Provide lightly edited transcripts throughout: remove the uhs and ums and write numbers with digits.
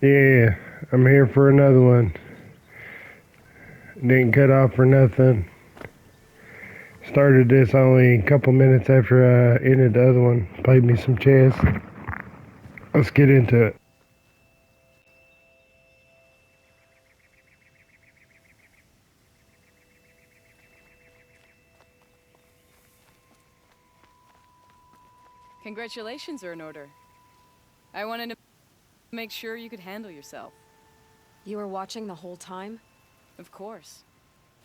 Yeah, I'm here for another one. Didn't cut off for nothing. Started this only a couple minutes after I ended the other one. Played me some chess. Let's get into it. Congratulations are in order. I wanted to make sure you could handle yourself. You were watching the whole time? Of course.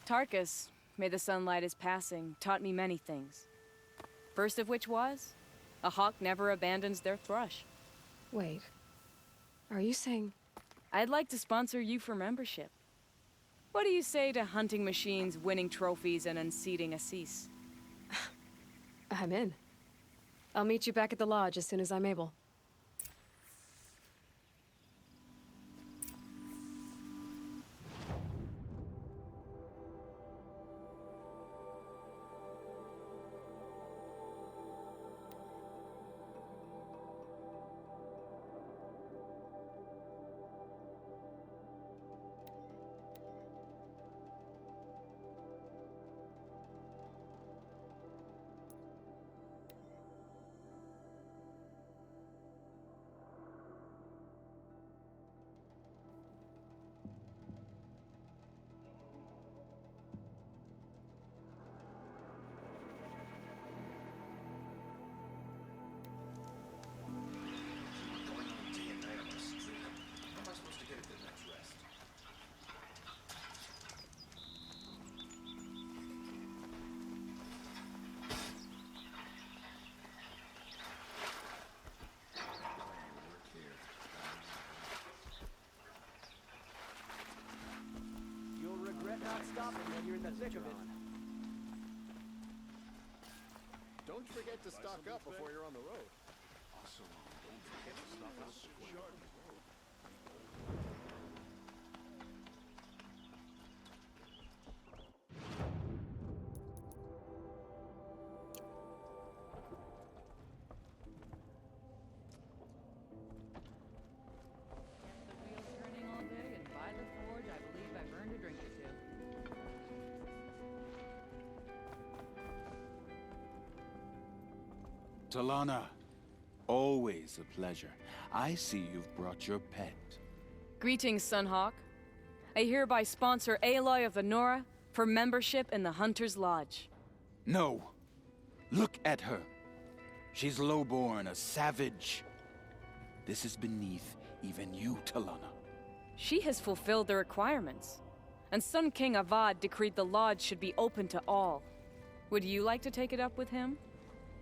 Tarkus, may the sunlight is passing, taught me many things. First of which was, a hawk never abandons their thrush. Wait. Are you saying... I'd like to sponsor you for membership. What do you say to hunting machines, winning trophies, and unseating Assis? I'm in. I'll meet you back at the lodge as soon as I'm able. Not stopping when you're in the thick of it. Don't forget to stock up before you're on the road. Also, don't forget to stock up. The wheels turning all day, and by the forge, I believe I've earned a drink or two. Talana, always a pleasure. I see you've brought your pet. Greetings, Sunhawk. I hereby sponsor Aloy of the Nora for membership in the Hunter's Lodge. No. Look at her. She's lowborn, a savage. This is beneath even you, Talana. She has fulfilled the requirements, and Sun King Avad decreed the lodge should be open to all. Would you like to take it up with him?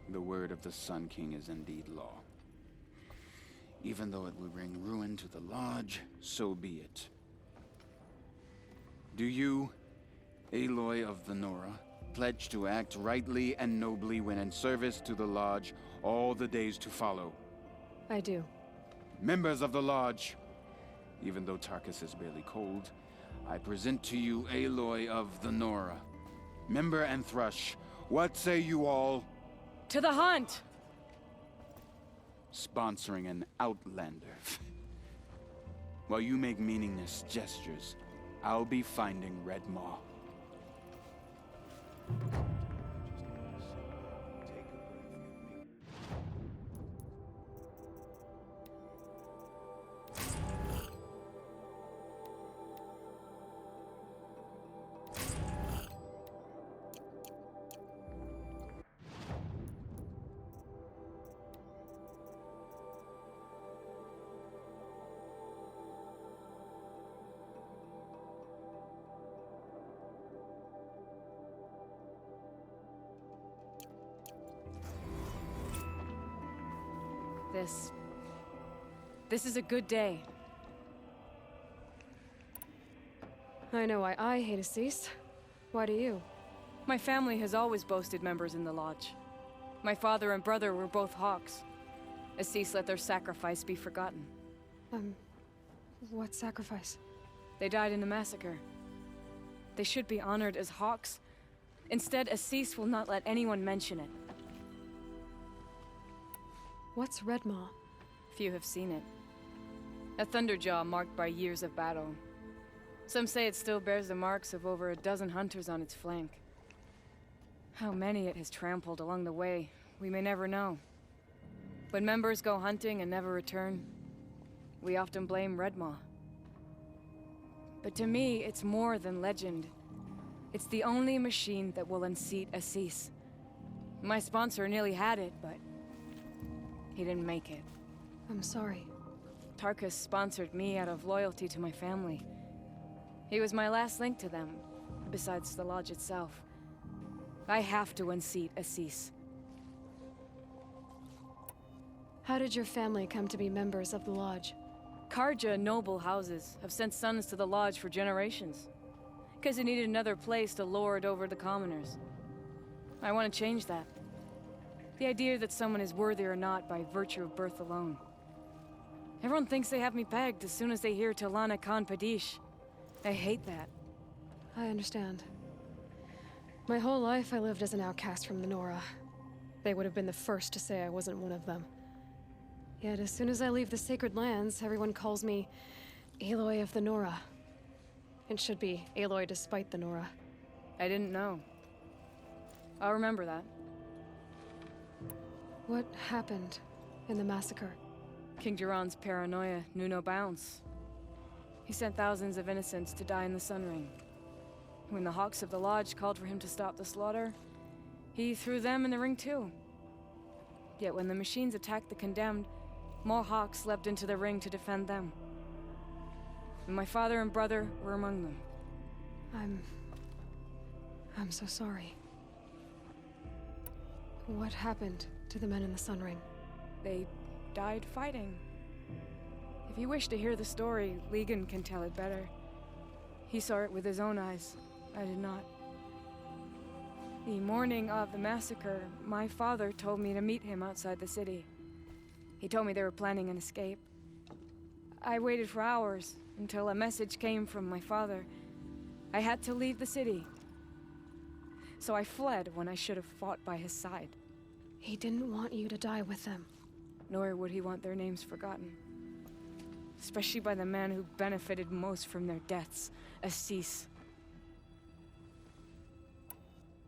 The word of the Sun King is indeed law. Even though it will bring ruin to the lodge, so be it. Do you, Aloy of the Nora, pledge to act rightly and nobly when in service to the lodge all the days to follow? I do. Members of the lodge, even though Tarkus is barely cold, I present to you Aloy of the Nora. Member and Thrush, what say you all? To the hunt! Sponsoring an outlander. While you make meaningless gestures, I'll be finding Red Maw. This is a good day. I know why I hate Assis. Why do you? My family has always boasted members in the lodge. My father and brother were both hawks. Assis let their sacrifice be forgotten. What sacrifice? They died in a massacre. They should be honored as hawks. Instead, Assis will not let anyone mention it. What's Red Maw? Few have seen it. A thunderjaw marked by years of battle. Some say it still bears the marks of over a dozen hunters on its flank. How many it has trampled along the way, we may never know. When members go hunting and never return, we often blame Redmaw. But to me, it's more than legend. It's the only machine that will unseat Assis. My sponsor nearly had it, but he didn't make it. I'm sorry. Tarkus sponsored me out of loyalty to my family. He was my last link to them, besides the lodge itself. I have to unseat Assis. How did your family come to be members of the lodge? Karja noble houses have sent sons to the lodge for generations, because it needed another place to lord over the commoners. I want to change that. The idea that someone is worthy or not by virtue of birth alone. Everyone thinks they have me pegged as soon as they hear Talana Khan Padish. I hate that. I understand. My whole life I lived as an outcast from the Nora. They would have been the first to say I wasn't one of them. Yet as soon as I leave the sacred lands, everyone calls me Aloy of the Nora. It should be Aloy despite the Nora. I didn't know. I'll remember that. What happened in the massacre? King Jiran's paranoia knew no bounds. He sent thousands of innocents to die in the Sun Ring. When the Hawks of the Lodge called for him to stop the slaughter, he threw them in the ring too. Yet when the machines attacked the condemned, more Hawks leapt into the ring to defend them. And my father and brother were among them. I'm so sorry. What happened to the men in the Sun Ring? They died fighting. If you wish to hear the story, Legan can tell it better. He saw it with his own eyes. I did not. The morning of the massacre, my father told me to meet him outside the city. He told me they were planning an escape. I waited for hours until a message came from my father. I had to leave the city. So I fled when I should have fought by his side. He didn't want you to die with them. Nor would he want their names forgotten. Especially by the man who benefited most from their deaths, Assis.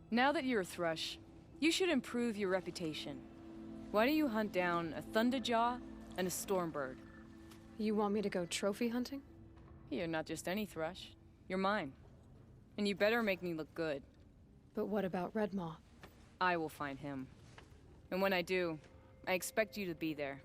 Now that you're a Thrush, you should improve your reputation. Why don't you hunt down a Thunderjaw and a Stormbird? You want me to go trophy hunting? You're not just any Thrush. You're mine. And you better make me look good. But what about Redmaw? I will find him. And when I do, I expect you to be there.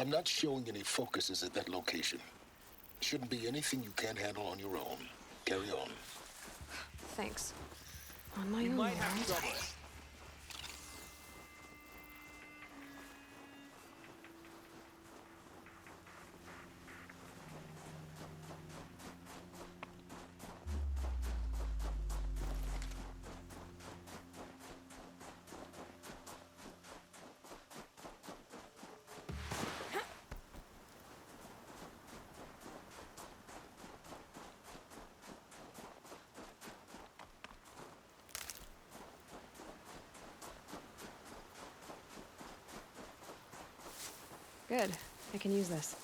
I'm not showing any focuses at that location. Shouldn't be anything you can't handle on your own. Carry on. Thanks. On my You own, might have right? trouble. Good. I can use this.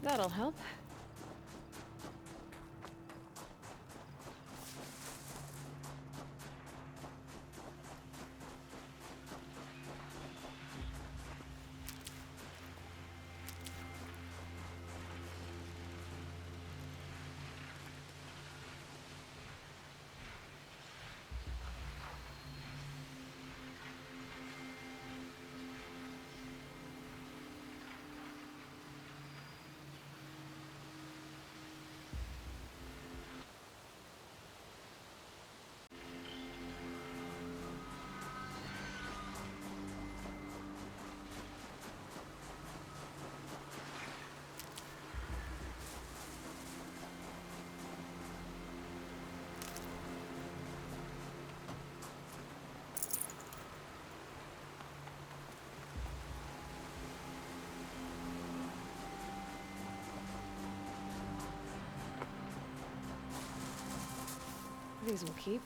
That'll help. These will keep.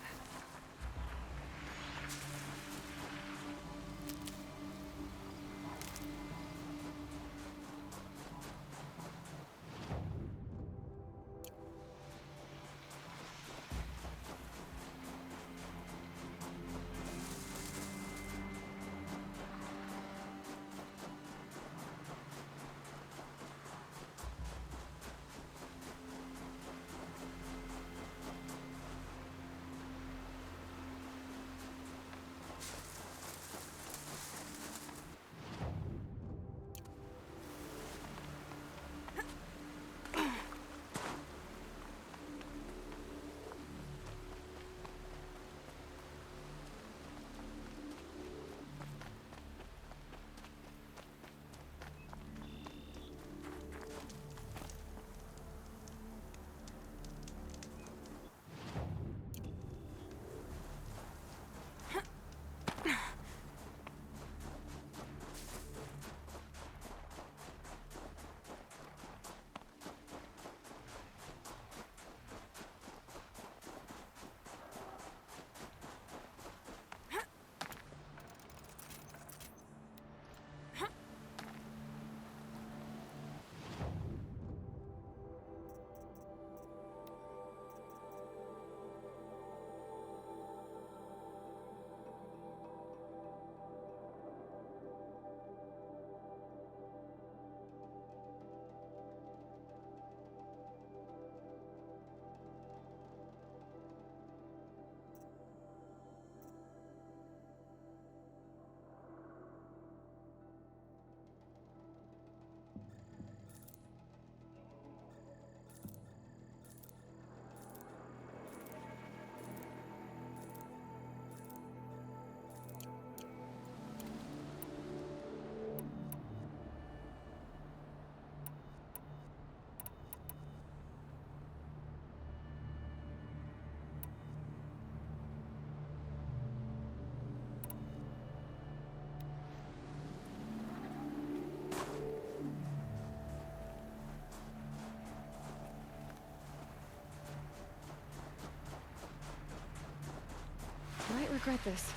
might regret this.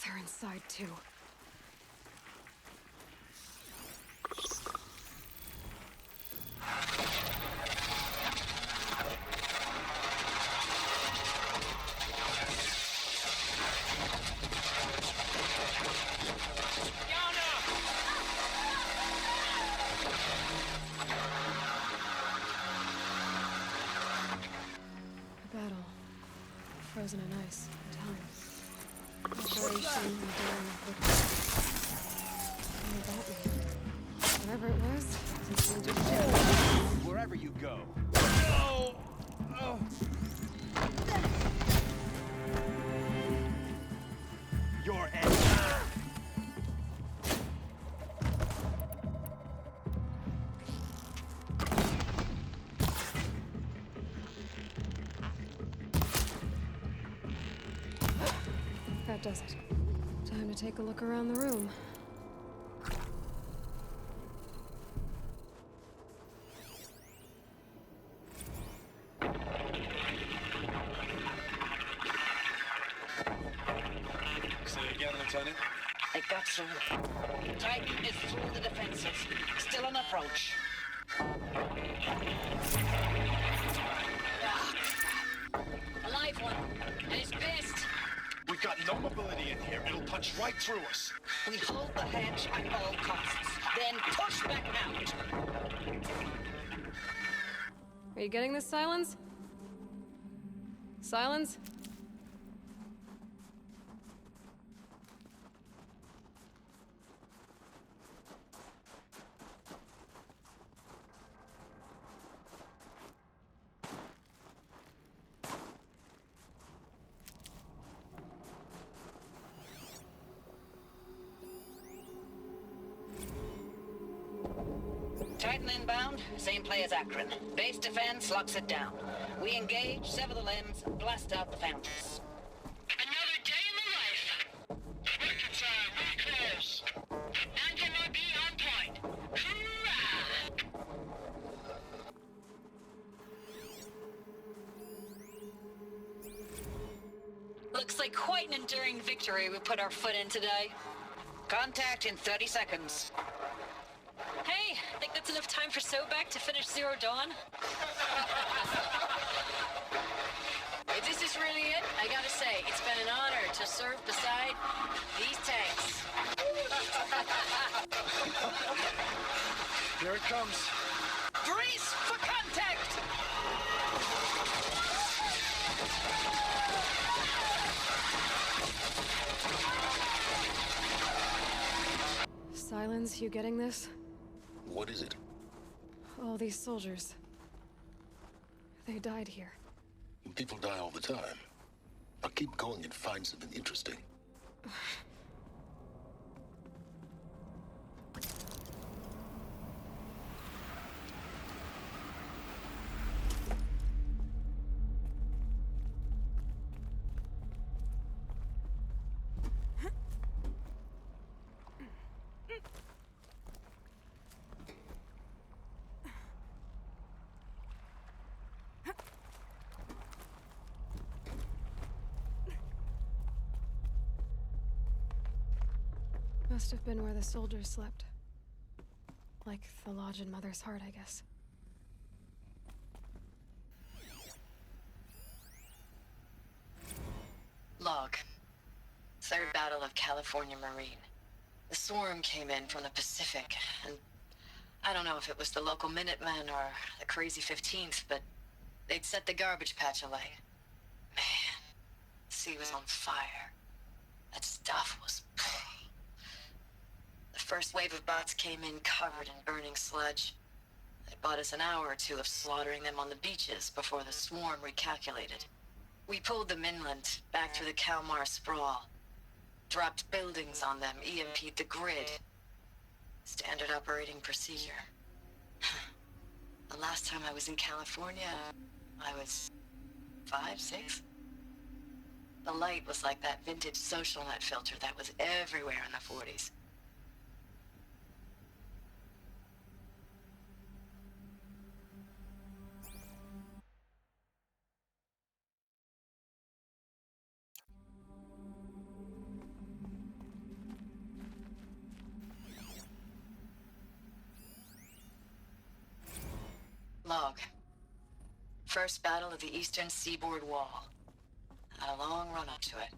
They're inside too. A battle. Frozen in ice. Time. Operation Enduring Victory. Something about me. Whatever it was, it seemed to be. Wherever you go. Your end. That does it. Time to take a look around the room. Say it again, Lieutenant. It got through. Titan is through the defenses. Still on approach. A live one. And he's pissed. We've got no mobility in here. It'll punch right through us. We hold the hedge at all costs. Then push back out. Are you getting this, Silence? Silence? Titan inbound, same play as Akron. Base defense locks it down. We engage, sever the limbs, blast out the fountains. Another day in the life. Record time, we close. Engine might be on point. Hoorah! Looks like quite an enduring victory we put our foot in today. Contact in 30 seconds. Hey, think that's enough time for Sobek to finish Zero Dawn? If this is really it, I gotta say, it's been an honor to serve beside these tanks. Here it comes. Brace for contact! Silence, you getting this? What is it? All these soldiers. They died here. People die all the time. Now keep going and find something interesting. Must have been where the soldiers slept. Like the lodge in Mother's Heart, I guess. Log. Third Battle of California Marine. The swarm came in from the Pacific, and I don't know if it was the local Minutemen or the crazy 15th, but they'd set the garbage patch alight. Man, the sea was on fire. That stuff was... The first wave of bots came in covered in burning sludge. It bought us an hour or two of slaughtering them on the beaches before the swarm recalculated. We pulled them inland, back through the Kalmar sprawl. Dropped buildings on them, EMP'd the grid. Standard operating procedure. The last time I was in California, I was 5, 6? The light was like that vintage social net filter that was everywhere in the 40s. Log. First battle of the Eastern Seaboard Wall. Had a long run up to it.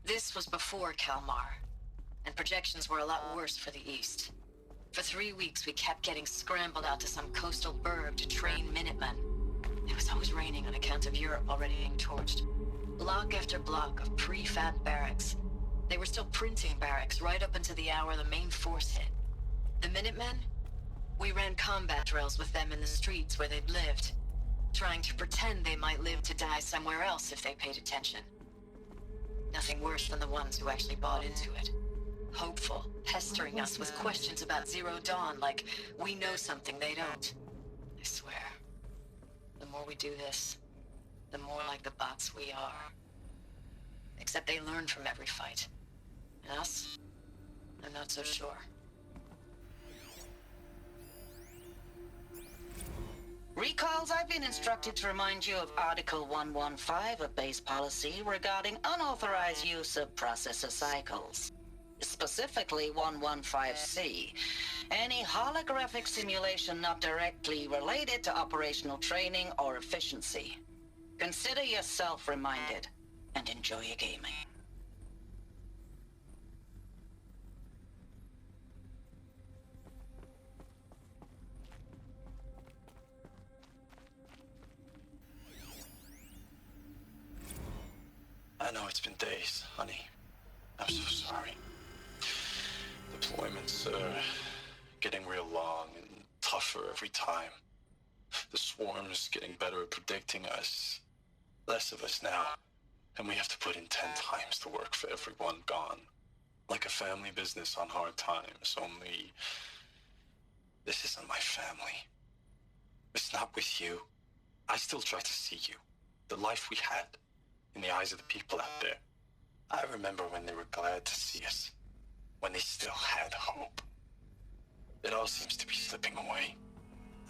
This was before Kalmar, and projections were a lot worse for the East. For 3 weeks, we kept getting scrambled out to some coastal burg to train Minutemen. It was always raining on account of Europe already being torched. Block after block of prefab barracks. They were still printing barracks right up until the hour the main force hit. The Minutemen? We ran combat drills with them in the streets where they'd lived, trying to pretend they might live to die somewhere else if they paid attention. Nothing worse than the ones who actually bought into it. Hopeful, pestering us with questions about Zero Dawn like we know something they don't. I swear, the more we do this, the more like the bots we are. Except they learn from every fight. And us? I'm not so sure. Recalls, I've been instructed to remind you of Article 115 of base policy regarding unauthorized use of processor cycles. Specifically 115C. Any holographic simulation not directly related to operational training or efficiency. Consider yourself reminded, and enjoy your gaming. I know it's been days, honey. I'm so sorry. Deployments are getting real long and tougher every time. The swarm's getting better at predicting us. Less of us now, and we have to put in 10 times the work for everyone gone. Like a family business on hard times, only... This isn't my family. It's not with you. I still try to see you. The life we had. In the eyes of the people out there. I remember when they were glad to see us. When they still had hope. It all seems to be slipping away.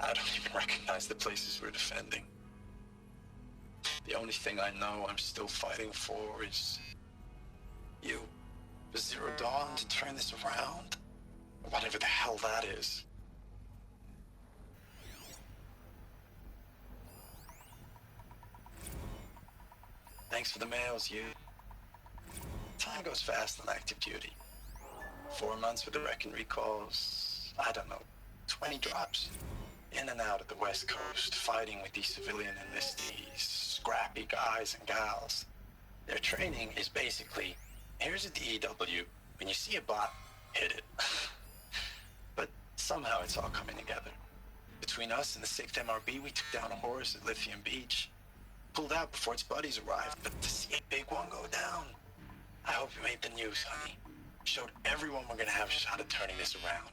I don't even recognize the places we're defending. The only thing I know I'm still fighting for is... you. For Zero Dawn to turn this around. Or whatever the hell that is. Thanks for the mails, you. Time goes fast on active duty. 4 months with the wreck and recalls, I don't know, 20 drops. In and out of the West Coast, fighting with these civilian enlistees, scrappy guys and gals. Their training is basically, here's a DEW, when you see a bot, hit it. But somehow it's all coming together. Between us and the 6th MRB, we took down a horse at Lithium Beach. Pulled out before its buddies arrived, but to see a big one go down, I hope you made the news, honey. Showed everyone we're gonna have a shot at turning this around.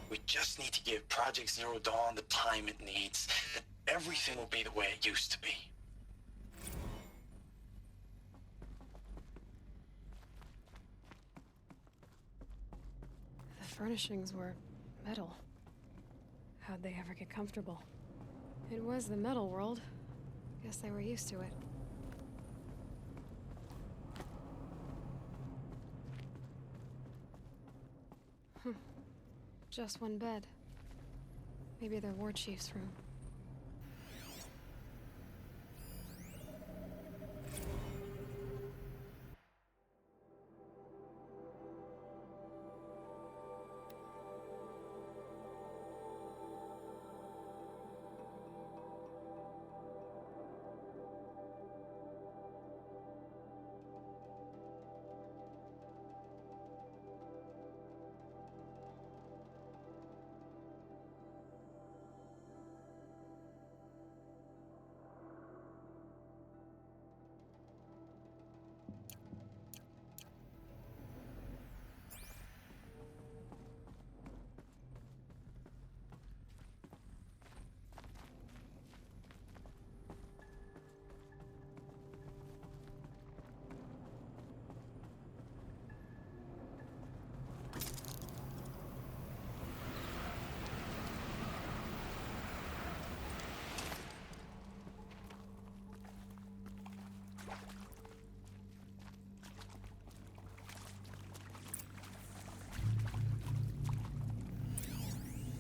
We just need to give Project Zero Dawn the time it needs, that everything will be the way it used to be. The furnishings were metal. How'd they ever get comfortable? It was the metal world. Guess they were used to it. Just one bed. Maybe their war chief's room.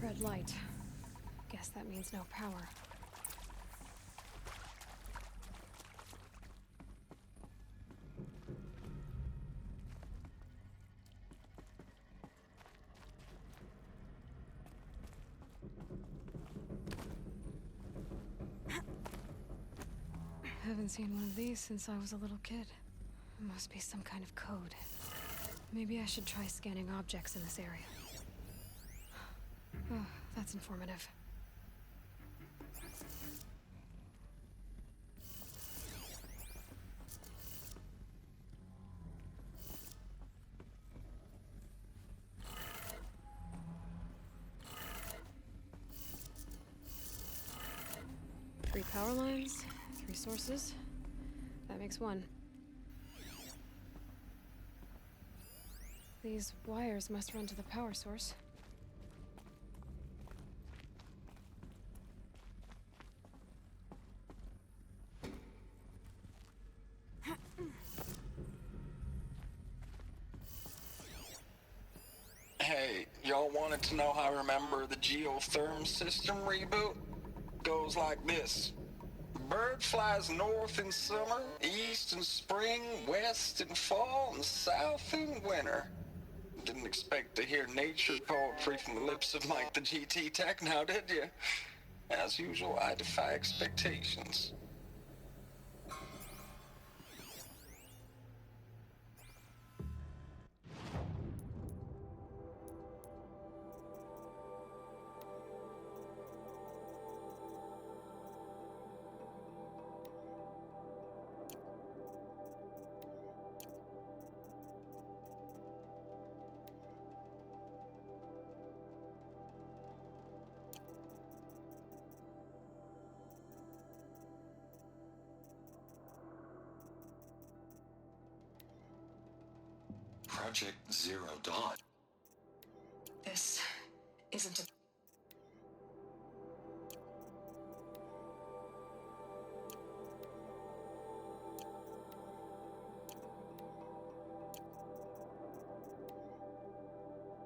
Red light. Guess that means no power. Haven't seen one of these since I was a little kid. Must be some kind of code. Maybe I should try scanning objects in this area. Oh, that's informative. Three power lines, three sources. That makes one. These wires must run to the power source. Hey, y'all wanted to know how I remember the geotherm system reboot? Goes like this. Bird flies north in summer, east in spring, west in fall, and south in winter. Didn't expect to hear nature poetry from the lips of Mike the GT Tech now, did you? As usual, I defy expectations. Project Zero Dawn. This isn't a...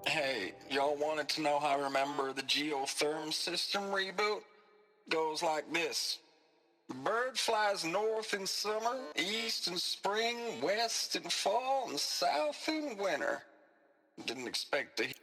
Hey, y'all wanted to know how I remember the geotherm system reboot? Goes like this. Bird flies north in summer, east in spring, west in fall, and south in winter. Didn't expect to hear.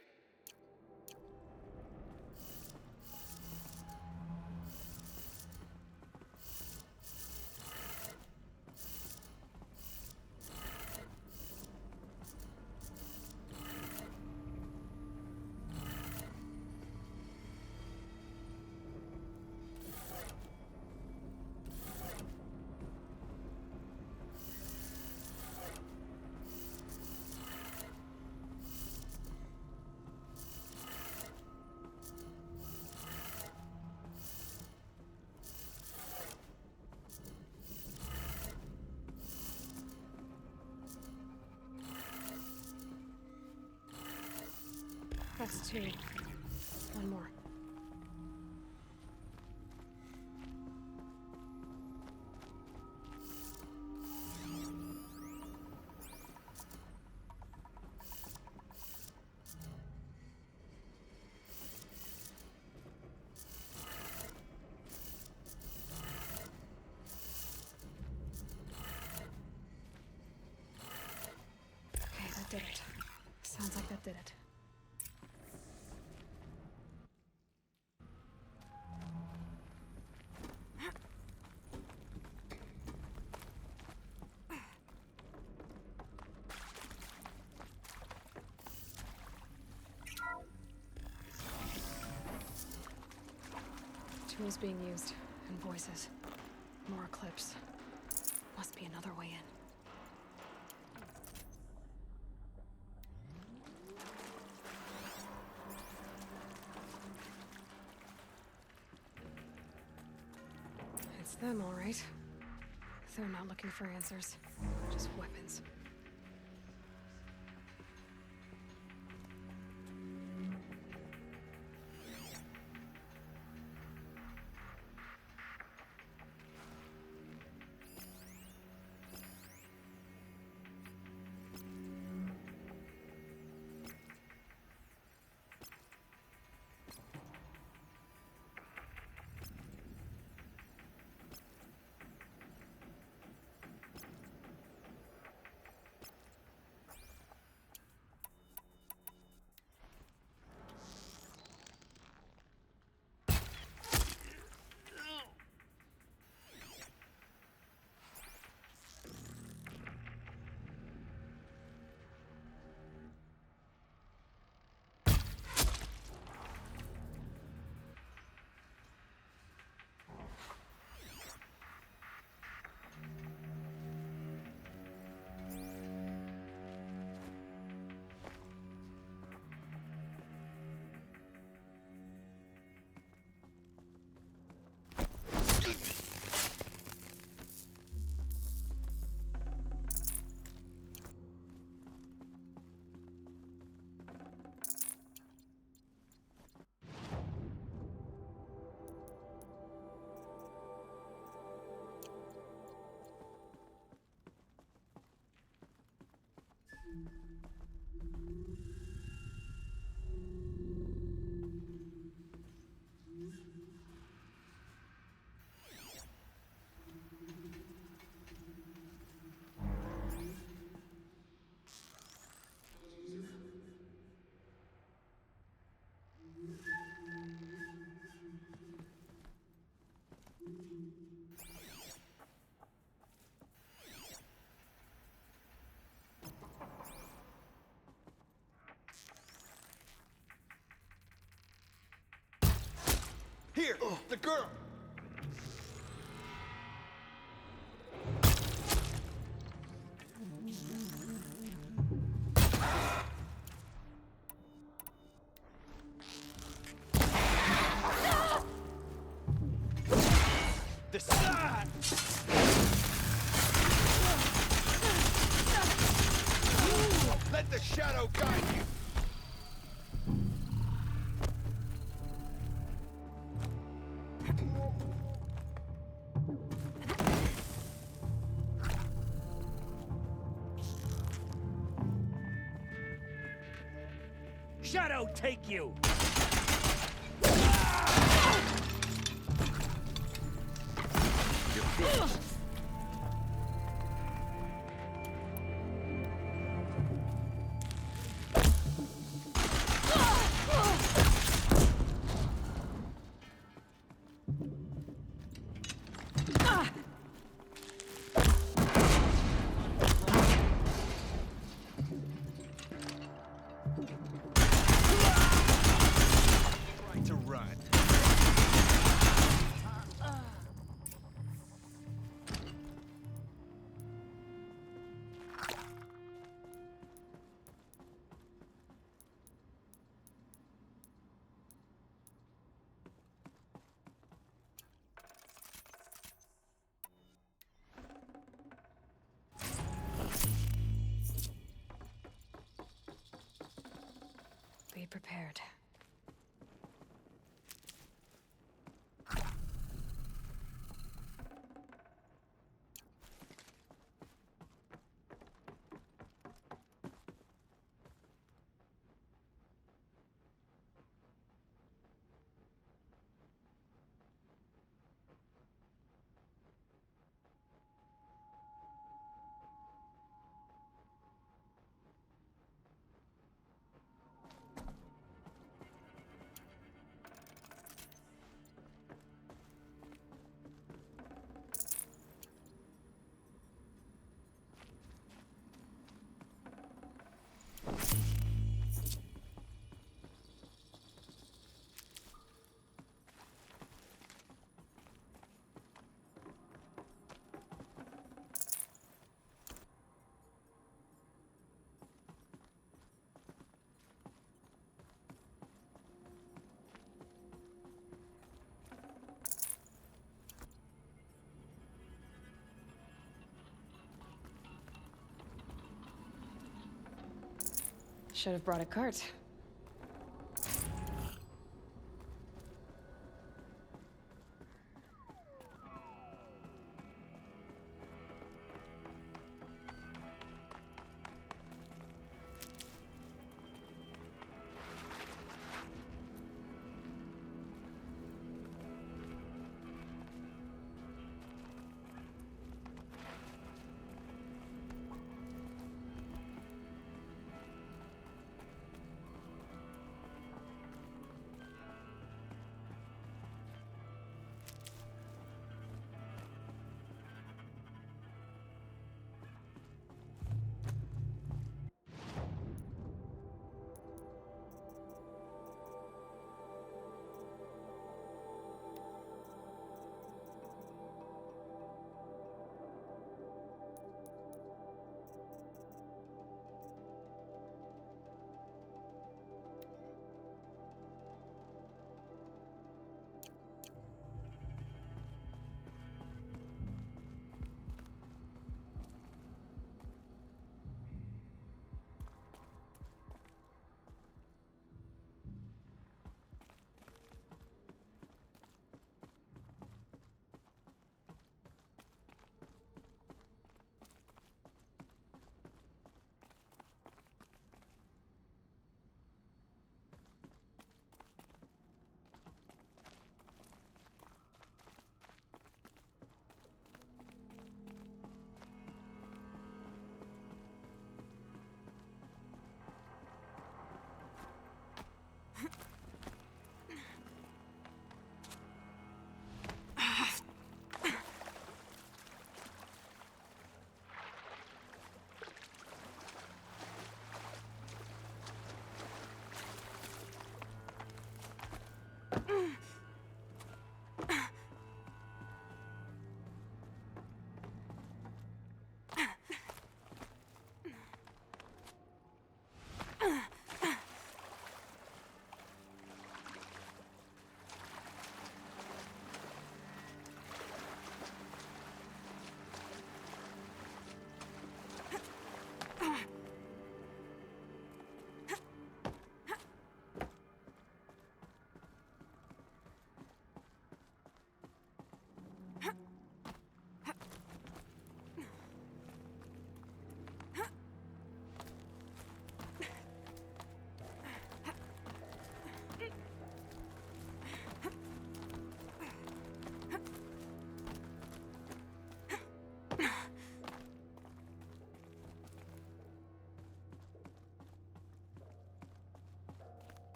That's two. One more. Did it. Sounds like that did it. Tools being used, and voices. More clips. Must be another way in. It's them, all right. They're not looking for answers, just weapons. Here, the girl! This side! Let the shadow guide you! Shadow take you! Trying to run. Be prepared. Should have brought a cart.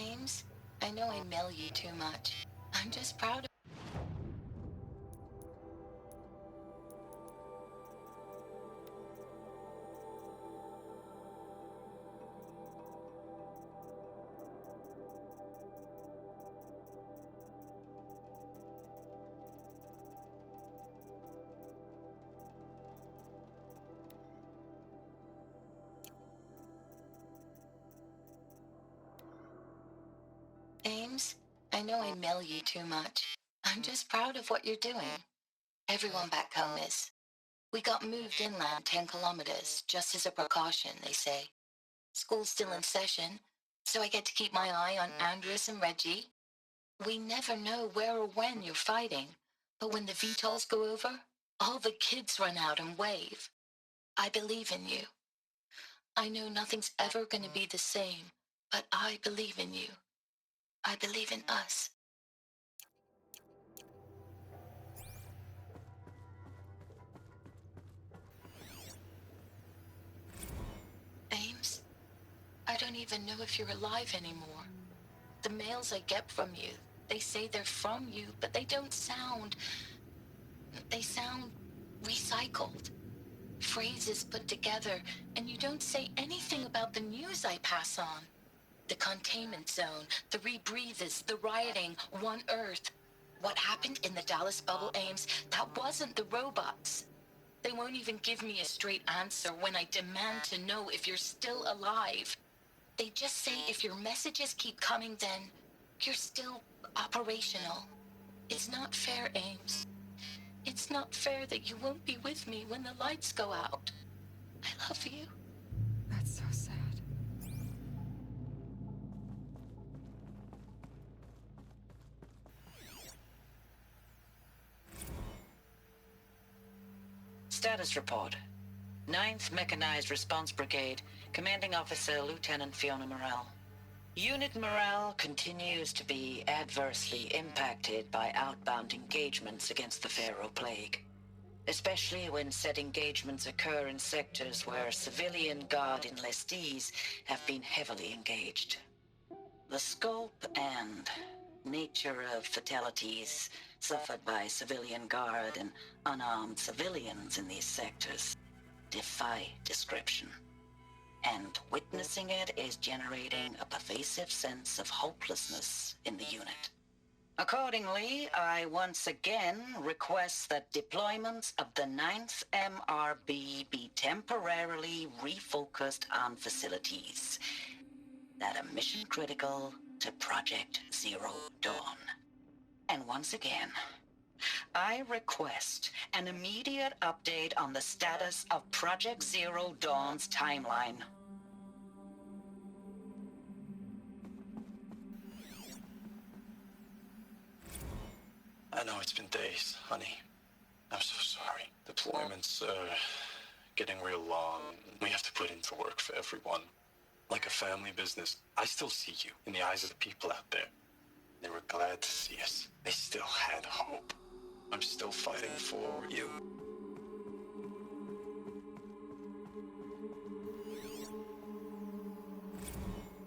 Ames, I know I mail you too much. I'm just proud of... Ames, I know I mail you too much. I'm just proud of what you're doing. Everyone back home is. We got moved inland 10 kilometers, just as a precaution, they say. School's still in session, so I get to keep my eye on Andres and Reggie. We never know where or when you're fighting, but when the VTOLs go over, all the kids run out and wave. I believe in you. I know nothing's ever gonna be the same, but I believe in you. I believe in us. Ames, I don't even know if you're alive anymore. The mails I get from you, they say they're from you, but they don't sound... They sound recycled. Phrases put together, and you don't say anything about the news I pass on. The containment zone, the rebreathers, the rioting, One Earth. What happened in the Dallas bubble, Ames, that wasn't the robots. They won't even give me a straight answer when I demand to know if you're still alive. They just say if your messages keep coming, then you're still operational. It's not fair, Ames. It's not fair that you won't be with me when the lights go out. I love you. That's so sad. Status report. 9th Mechanized Response Brigade, Commanding Officer Lieutenant Fiona Morrell. Unit morale continues to be adversely impacted by outbound engagements against the Pharaoh Plague, especially when said engagements occur in sectors where civilian guard enlistees have been heavily engaged. The scope and nature of fatalities suffered by civilian guard and unarmed civilians in these sectors defy description. And witnessing it is generating a pervasive sense of hopelessness in the unit. Accordingly, I once again request that deployments of the 9th MRB be temporarily refocused on facilities that are mission critical to Project Zero Dawn. And once again, I request an immediate update on the status of Project Zero Dawn's timeline. I know it's been days, honey. I'm so sorry. Deployments are getting real long. We have to put in the work for everyone. Like a family business. I still see you in the eyes of the people out there. They were glad to see us. They still had hope. I'm still fighting for you.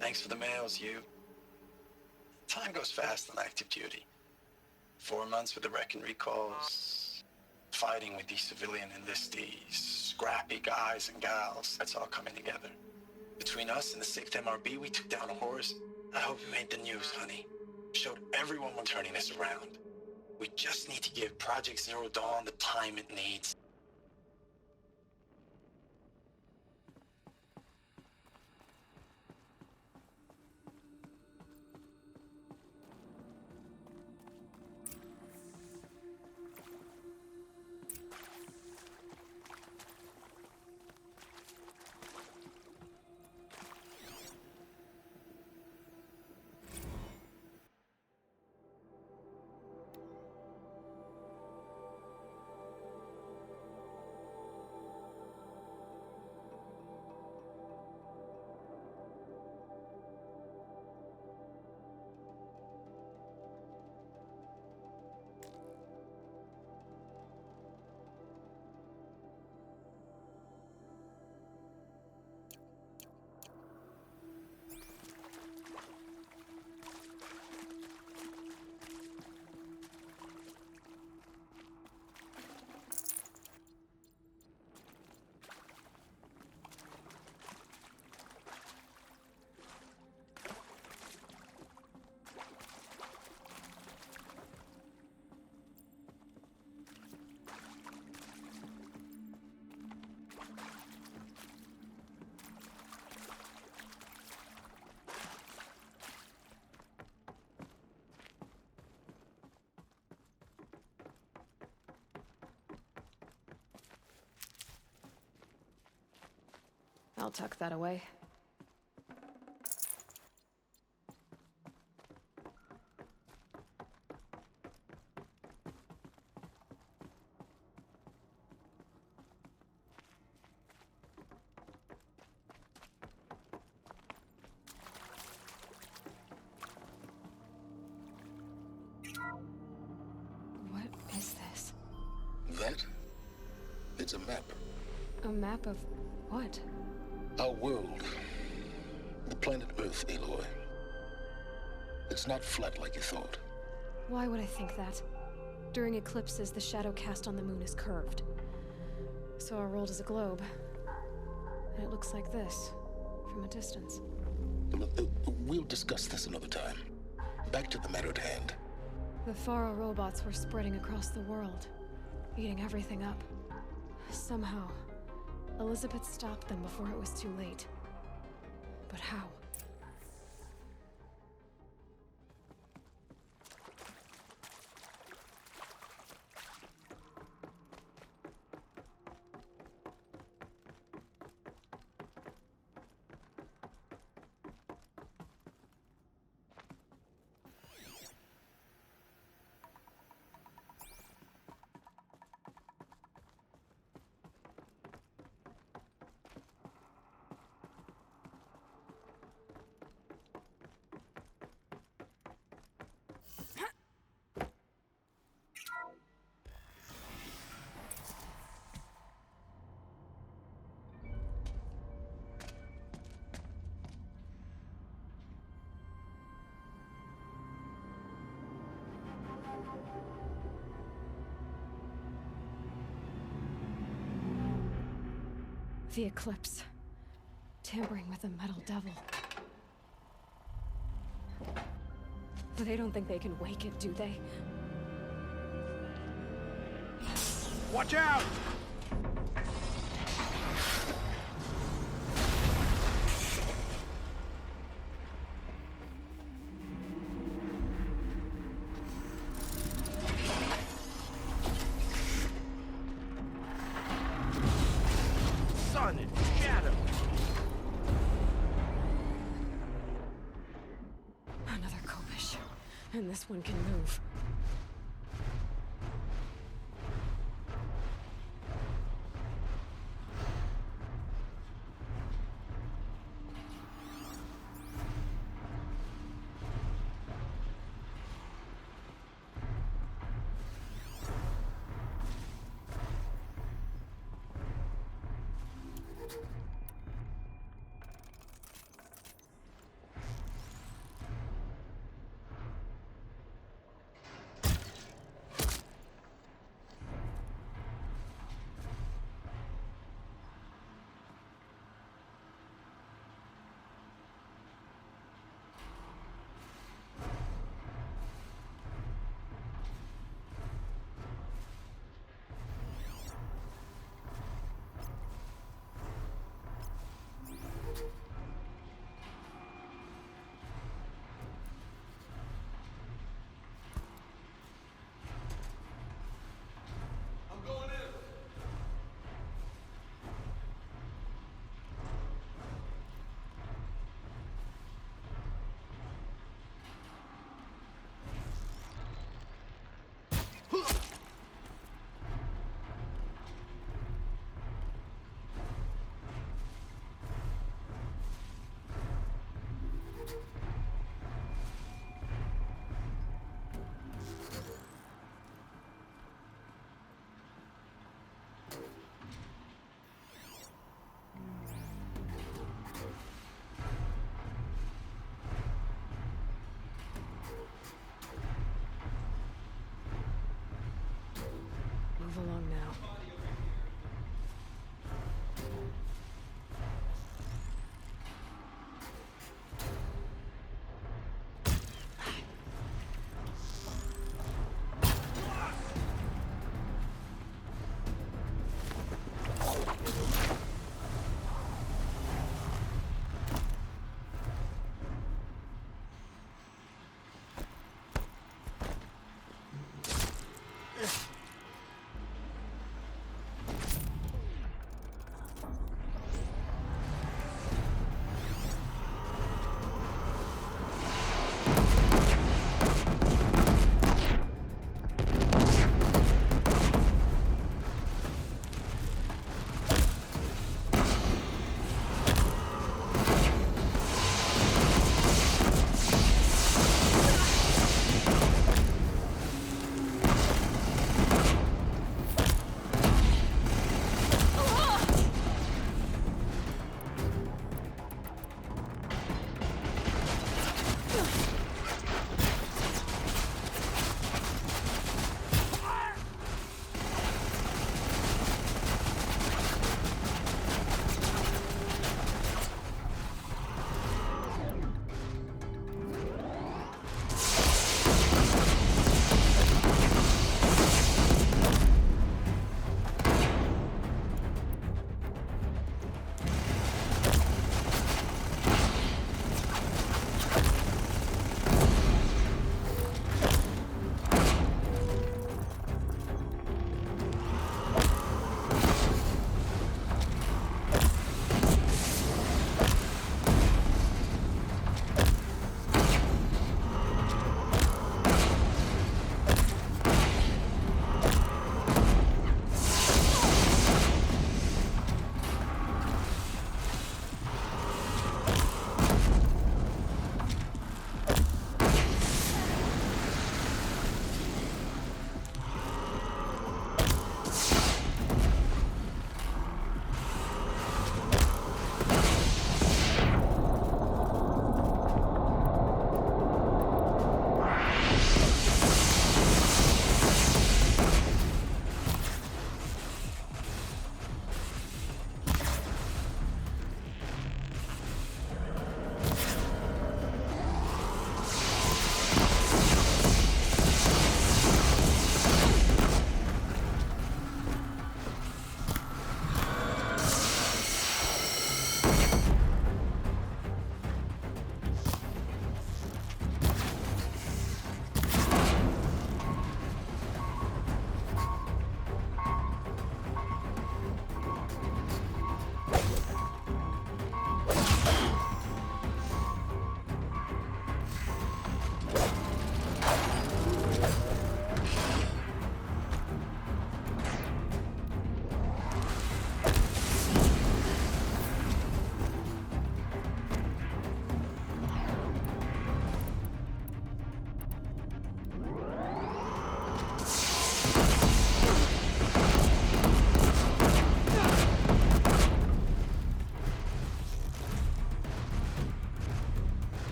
Thanks for the mails, you. Time goes fast on active duty. 4 months with the wreck and recalls. Fighting with these civilian enlistees. Scrappy guys and gals. That's all coming together. Between us and the 6th MRB, we took down a horse. I hope you made the news, honey. Showed everyone we're turning this around. We just need to give Project Zero Dawn the time it needs. I'll tuck that away. What is this? That? It's a map. A map of what? Our world. The planet Earth, Aloy. It's not flat like you thought. Why would I think that? During eclipses, the shadow cast on the moon is curved. So our world is a globe. And it looks like this, from a distance. We'll discuss this another time. Back to the matter at hand. The Faro robots were spreading across the world, eating everything up. Somehow, Elizabeth stopped them before it was too late. But how? The Eclipse. Tampering with the Metal Devil. They don't think they can wake it, do they? Watch out! Sun and shadow. Another Kopish. And this one can move.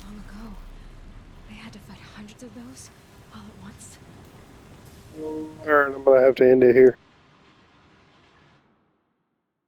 long ago. They had to fight hundreds of those all at once. Alright, I'm gonna have to end it here.